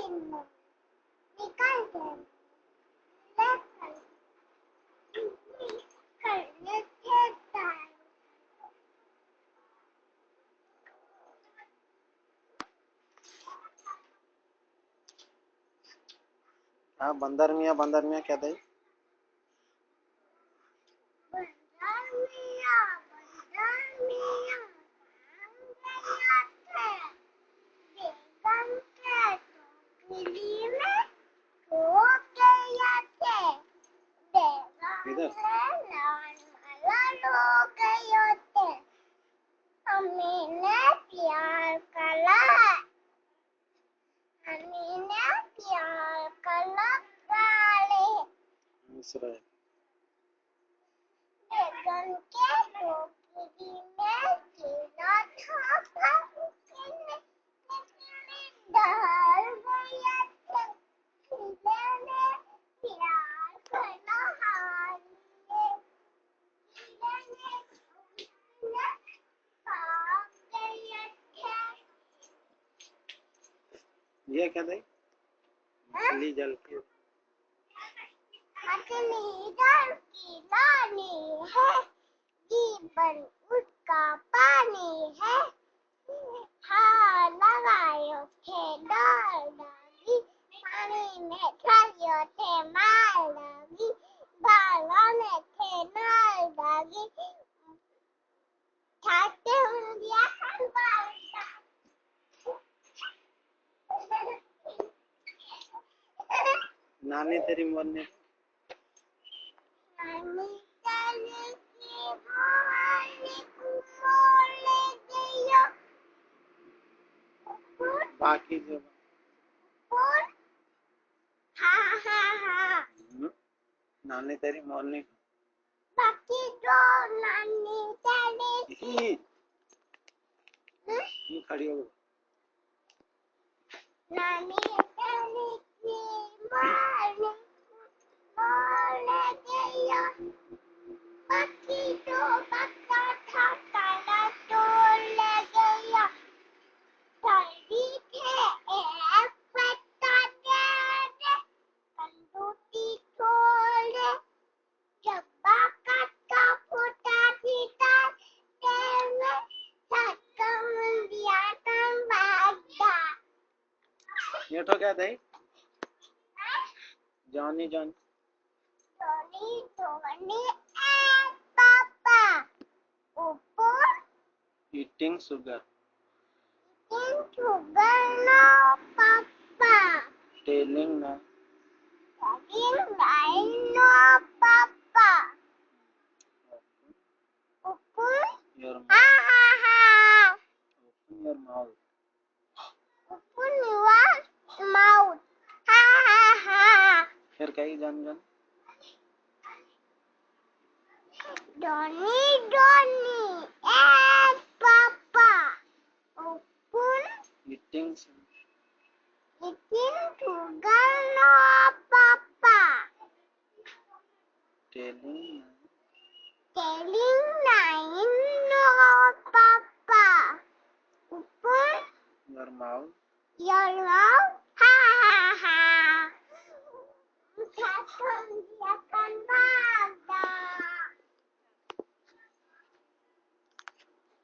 निकाल दे हाँ बंदर मियाँ क्या था? इधर इसराइल ये क्या था? मछली जल की लानी है जीवन उसका पानी है हाँ लगायो थे डर लगी पानी में खायो थे मार लगी बालों में थे नर लगी छाते दिया नानी तेरी मरने बाकी जो नानी तेरी मरने बाकी जो नानी तेरी खड़ी हो नानी तेरी की मरने बोले गया बाकी जो बच्चा था काला तोड़ गया सर्दी थे एक पत्ता दे दे कंदूती छोड़ जब्बा काटा फूटा थीटा तेरे सकम दिया तन भागा ये तो क्या था? Johnny Johnny Tony and Papa. Upur eating sugar eating sugar no Papa. telling no Telling lie no Papa. Upur your ha ha ha. open your mouth Upur your mouth. Ha ha ha. फिर कहीं जान Donny and Papa. Upur eating sugar no Papa. telling